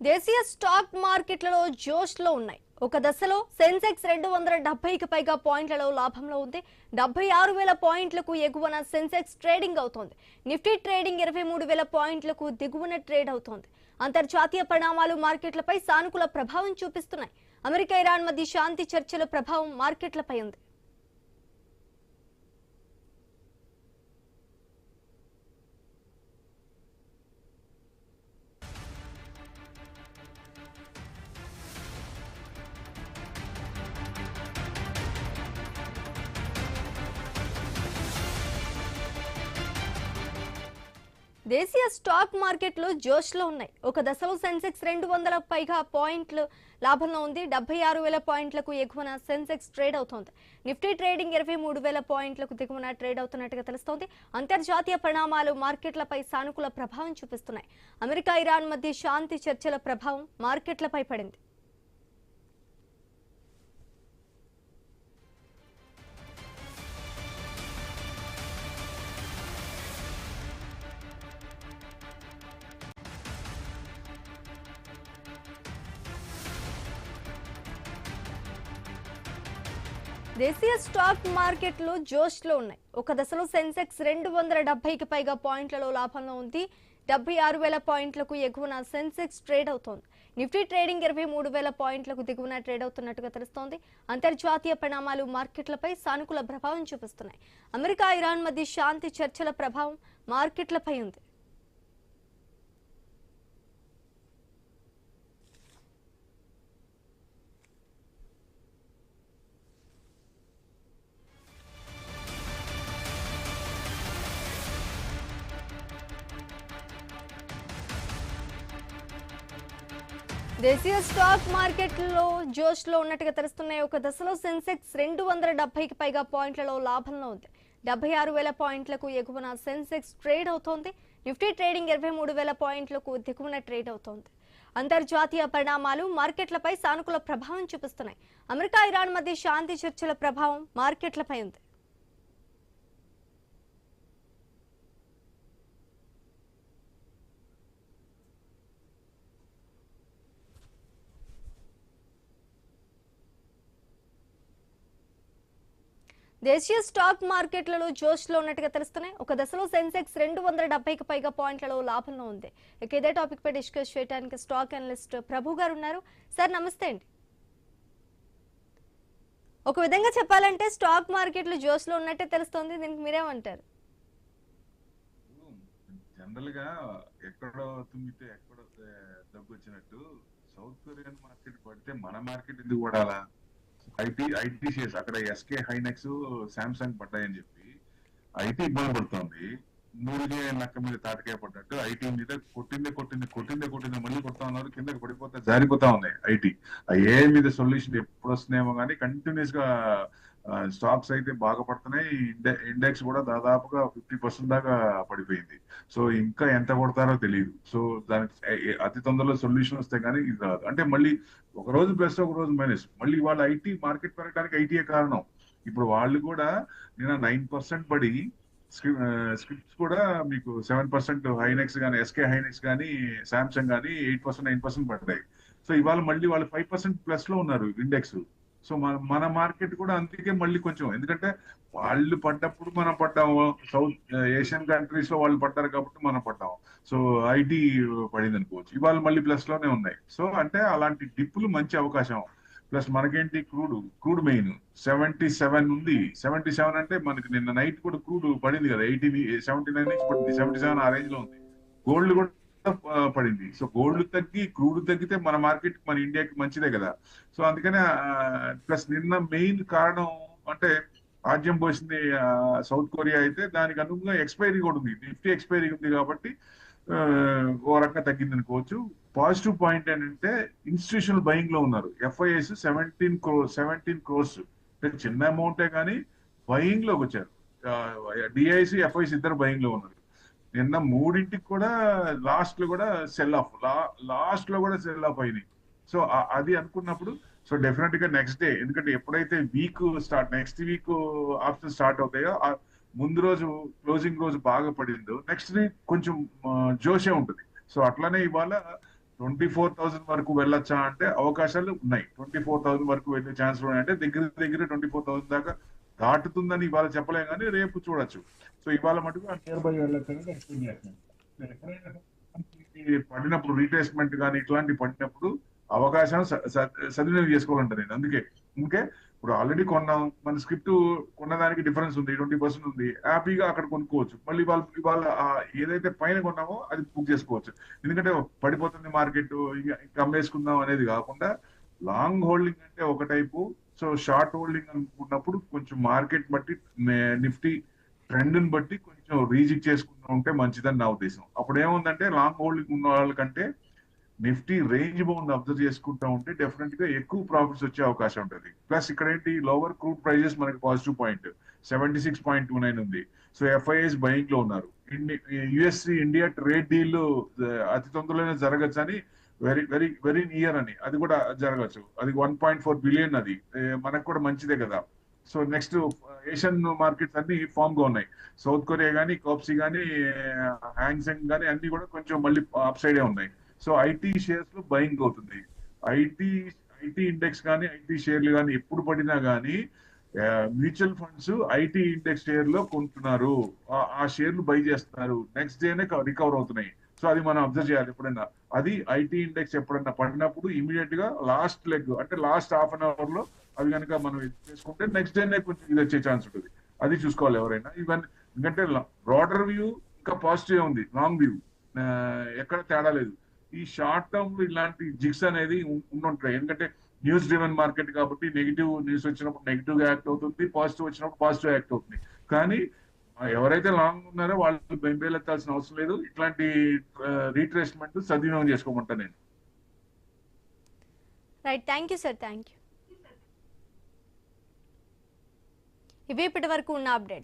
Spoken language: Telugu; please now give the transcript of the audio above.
దేశీయ స్టాక్ మార్కెట్లలో జోష్లో ఉన్నాయి. ఒక దశలో సెన్సెక్స్ 270కి పైగా పాయింట్లలో లాభంలో ఉంది. 76,000 పాయింట్లకు ఎగువన సెన్సెక్స్ ట్రేడింగ్ అవుతోంది. నిఫ్టీ ట్రేడింగ్ 23,000 పాయింట్లకు దిగువన ట్రేడ్ అవుతోంది. అంతర్జాతీయ పరిణామాలు మార్కెట్లపై సానుకూల ప్రభావం చూపిస్తున్నాయి. అమెరికా ఇరాన్ మధ్య శాంతి చర్చల ప్రభావం మార్కెట్లపై ఉంది. దేశీయ స్టాక్ మార్కెట్లు జోష్లో ఉన్నాయి. ఒక దశలో సెన్సెక్స్ 200 పైగా పాయింట్లు లాభంలో ఉంది. 76,000 పాయింట్లకు ఎగువన సెన్సెక్స్ ట్రేడ్ అవుతోంది. నిఫ్టీ ట్రేడింగ్ 23,000 పాయింట్లకు దిగువన ట్రేడ్ అవుతున్నట్టుగా తెలుస్తోంది. అంతర్జాతీయ పరిణామాలు మార్కెట్లపై సానుకూల ప్రభావం చూపిస్తున్నాయి. అమెరికా ఇరాన్ మధ్య శాంతి చర్చల ప్రభావం మార్కెట్లపై పడింది. దేశీయ స్టాక్ మార్కెట్లు జోష్లో ఉన్నాయి. ఒక దశలో సెన్సెక్స్ 270కి పైగా పాయింట్లలో లాభంలో ఉంది. 76,000 పాయింట్లకు ఎగువన సెన్సెక్స్ ట్రేడ్ అవుతోంది. నిఫ్టీ ట్రేడింగ్ 23,000 పాయింట్లకు దిగువన ట్రేడ్ అవుతున్నట్టుగా తెలుస్తోంది. అంతర్జాతీయ పరిణామాలు మార్కెట్లపై సానుకూల ప్రభావం చూపిస్తున్నాయి. అమెరికా ఇరాన్ మధ్య శాంతి చర్చల ప్రభావం మార్కెట్లపై ఉంది. దేశీయ స్టాక్ మార్కెట్లో జోష్లో ఉన్నట్టుగా తెలుస్తున్నాయి. ఒక దశలో సెన్సెక్స్ 270కి పైగా పాయింట్లలో లాభంలో ఉంది. 76,000 పాయింట్లకు ఎగువన సెన్సెక్స్ ట్రేడ్ అవుతోంది. నిఫ్టీ ట్రేడింగ్ 23,000 పాయింట్లకు దిగువన ట్రేడ్ అవుతోంది. అంతర్జాతీయ పరిణామాలు మార్కెట్లపై సానుకూల ప్రభావం చూపిస్తున్నాయి. అమెరికా ఇరాన్ మధ్య శాంతి చర్చల ప్రభావం మార్కెట్లపై ఉంది. దేశీయ స్టాక్ మార్కెట్లలో జోష్లో ఉన్నట్టుగా తెలుస్తున్నాయి. ఒక దశలో సెన్సెక్స్ 270కి పైగా పాయింట్లలో లాభంలో ఉంది. ఇక ఇదే టాపిక్ పై డిస్కస్ చేయడానికి స్టాక్ అనలిస్ట్ ప్రభు గారు ఉన్నారు. సార్ నమస్తే అండి. ఒక విధంగా చెప్పాలంటే స్టాక్ మార్కెట్లు జోష్లో ఉన్నట్టే తెలుస్తోంది. దీనికి మీరేమంటారు? జనరల్ గా ఎక్కడో తుమ్మితే ఎక్కడో దగ్గు వచ్చినట్టు సౌత్ కొరియన్ మార్కెట్ పడితే మన మార్కెట్ ఎందుకు పడాలా? ఐటీ షేర్స్ అక్కడ ఎస్కే హైనెక్స్ శాంసంగ్ పడ్డాయని చెప్పి ఐటీ ఇబ్బంది పడుతుంది. మూడుగే నక్క మీద తాటకాయ పడ్డట్టు ఐటీ మీద కొట్టిందే మళ్ళీ కొడతా ఉన్నారు. కిందకి పడిపోతే జారిపోతా ఉన్నాయి ఐటీ. ఏ మీద సొల్యూషన్ ఎప్పుడు వస్తున్నాయేమో కానీ కంటిన్యూస్ గా స్టాక్స్ అయితే బాగా పడుతున్నాయి. ఇండెక్స్ కూడా దాదాపుగా 50% దాకా పడిపోయింది. సో ఇంకా ఎంత కొడతారో తెలియదు. సో దానికి అతి తొందరలో సొల్యూషన్ వస్తే కానీ ఇది రాదు. అంటే మళ్ళీ ఒక రోజు ప్లస్ ఒక రోజు మైనస్. మళ్ళీ వాళ్ళ ఐటీ మార్కెట్ పెరగడానికి ఐటీఏ కారణం. ఇప్పుడు వాళ్ళు కూడా నిన్న 9% పడి స్క్రిప్ట్స్ కూడా మీకు 7% హైనెక్స్ కానీ ఎస్కే హైనెక్స్ కానీ శాంసంగ్ కానీ 8% 9% పడ్డాయి. సో ఇవాళ మళ్ళీ వాళ్ళు 5% ప్లస్ లో ఉన్నారు ఇండెక్స్. సో మన మార్కెట్ కూడా అందుకే మళ్ళీ కొంచెం, ఎందుకంటే వాళ్ళు పడ్డప్పుడు మనం పడ్డాము, సౌత్ ఏషియన్ కంట్రీస్ లో వాళ్ళు పడ్డారు కాబట్టి మనం పడ్డాము. సో ఐటీ పడింది అనుకోవచ్చు. ఇవాళ మళ్ళీ ప్లస్ లోనే ఉన్నాయి. సో అంటే అలాంటి డిప్పులు మంచి అవకాశం. ప్లస్ మనకేంటి క్రూడ్ మెయిన్ 77 ఉంది. 77 అంటే మనకి నిన్న నైట్ కూడా క్రూడ్ పడింది కదా, 79 నుంచి పడింది. 77 ఆ రేంజ్ లో ఉంది. గోల్డ్ కూడా పడింది. సో గోల్డ్ తగ్గి క్రూడ్ తగ్గితే మన మార్కెట్ మన ఇండియాకి మంచిదే కదా. సో అందుకనే ప్లస్ నిన్న మెయిన్ కారణం అంటే ఆజ్యం పోసింది సౌత్ కొరియా అయితే దానికి అనుగుణంగా ఎక్స్పైరీ కూడా ఉంది. నిఫ్టీ ఎక్స్పైరీ ఉంది కాబట్టి ఓ రకంగా తగ్గింది అనుకోవచ్చు. పాజిటివ్ పాయింట్ ఏంటంటే ఇన్స్టిట్యూషనల్ బయింగ్ లో ఉన్నారు. ఎఫ్ఐఎస్ 17 crores అంటే చిన్న అమౌంటే కానీ బయింగ్ లోకి వచ్చారు. డిఐసి ఎఫ్ఐసి ఇద్దరు బయింగ్ లో ఉన్నారు. నిన్న మూడింటికి కూడా లాస్ట్ లో కూడా సెల్ ఆఫ్ అయినాయి. సో అది అనుకున్నప్పుడు సో డెఫినెట్ గా నెక్స్ట్ డే, ఎందుకంటే ఎప్పుడైతే నెక్స్ట్ వీక్ ఆప్షన్ స్టార్ట్ అవుతాయో ముందు రోజు క్లోజింగ్ రోజు బాగా పడిందో నెక్స్ట్ వీక్ కొంచెం జోషే ఉంటుంది. సో అట్లానే ఇవాళ 24,000 వరకు వెళ్ళొచ్చా అంటే అవకాశాలు ఉన్నాయి. 24,000 వరకు వెళ్ళే ఛాన్స్ ఉన్నాయంటే దగ్గర దగ్గర 24,000 దాకా దాటుతుందని ఇవాళ చెప్పలేం కానీ రేపు చూడొచ్చు. సో ఇవాళ మటుకు నియర్ బై వెళ్ళొచ్చు అనేది ఎక్స్పెక్ట్ చేస్తున్నాను. సో ఎప్పుడైనా ఈ పడినప్పుడు రీట్రేస్మెంట్ కానీ ఇట్లాంటివి పడినప్పుడు అవకాశం సద్వినియోగం చేసుకోవాలంటారు నేను. అందుకే ఇప్పుడు ఆల్రెడీ కొన్నాం, మన స్క్రిప్ట్ కొన్నదానికి డిఫరెన్స్ ఉంది, 20% ఉంది, హ్యాపీగా అక్కడ కొనుక్కోవచ్చు. మళ్ళీ ఇవాళ ఏదైతే పైన కొన్నామో అది బుక్ చేసుకోవచ్చు. ఎందుకంటే పడిపోతుంది మార్కెట్ ఇంకా అమ్మేసుకుందాం అనేది కాకుండా లాంగ్ హోల్డింగ్ అంటే ఒక టైపు. సో షార్ట్ హోల్డింగ్ అనుకున్నప్పుడు కొంచెం మార్కెట్ బట్టి నిఫ్టీ ట్రెండ్ ని బట్టి కొంచెం రీజిక్ చేసుకుంటూ ఉంటే మంచిదని నా ఉద్దేశం. అప్పుడు ఏముందంటే లాంగ్ హోల్డింగ్ ఉన్న వాళ్ళకంటే నిఫ్టీ రేంజ్ బౌండ్ అబ్జర్వ్ చేసుకుంటా ఉంటే డెఫినెట్ గా ఎక్కువ ప్రాఫిట్స్ వచ్చే అవకాశం ఉంటుంది. ప్లస్ ఇక్కడ ఏంటి లోవర్ క్రూడ్ ప్రైజెస్ మనకి పాజిటివ్ పాయింట్ 76.29 ఉంది. సో ఎఫ్ఐఎస్ బయింగ్ లో ఉన్నారు. యుఎస్ ఇండియా ట్రేడ్ డీల్ అతి తొందరలోనే జరగచ్చు అని వెరీ వెరీ వెరీ నియర్ అని, అది కూడా జరగచ్చు. అది 1.4 బిలియన్, అది మనకు కూడా మంచిదే కదా. సో నెక్స్ట్ ఏషియన్ మార్కెట్స్ అన్ని ఫామ్ గా ఉన్నాయి. సౌత్ కొరియా కానీ, కోప్సీ కానీ, హ్యాంగ్సెంగ్ కానీ అన్ని కూడా కొంచెం మళ్ళీ అప్ సైడే ఉన్నాయి. సో ఐటీ షేర్స్ లో బయింగ్ అవుతుంది. ఐటీ ఐటీ ఇండెక్స్ కానీ ఐటీ షేర్లు కానీ ఎప్పుడు పడినా కానీ mutual funds IT index share లో కొంటున్నారు, ఆ షేర్లు బై చేస్తున్నారు, నెక్స్ట్ డేనే రికవర్ అవుతున్నాయి. సో అది మనం అబ్జర్వ్ చేయాలి. ఎప్పుడైనా అది ఐటీ ఇండెక్స్ ఎప్పుడైనా పడినప్పుడు ఇమీడియట్ గా లాస్ట్ లెగ్ అంటే లాస్ట్ హాఫ్ అన్ అవర్ లో అది కనుక మనం చేసుకుంటే నెక్స్ట్ డేనే కొంచెం ఇది వచ్చే ఛాన్స్ ఉంటుంది. అది చూసుకోవాలి ఎవరైనా. ఈవెన్ ఎందుకంటే బ్రాడర్ వ్యూ ఇంకా పాజిటివ్ ఉంది, లాంగ్ వ్యూ ఎక్కడ తేడా లేదు. ఈ షార్ట్ టర్మ్ ఇలాంటి జిగ్స్ అనేది ఉండుంటాయి. ఎందుకంటే న్యూస్ డ్రివెన్ మార్కెట్ కాబట్టి నెగిటివ్ న్యూస్ వచ్చినప్పుడు నెగిటివ్ గా యాక్ట్ అవుతుంది, పాజిటివ్ వచ్చినప్పుడు పాజిటివ్ యాక్ట్ అవుతుంది. కానీ ఎవరైతే లాంగ్ ఉన్నారో వాళ్ళు బెంబేలెత్తాల్సిన అవసరం లేదు. ఇట్లాంటి రీట్రేస్మెంట్ సద్వినియోగం చేసుకోమంటా నేను. Right, thank you sir, thank you. ఇవి ఇప్పటి వరకు ఉన్న అప్డేట్స్.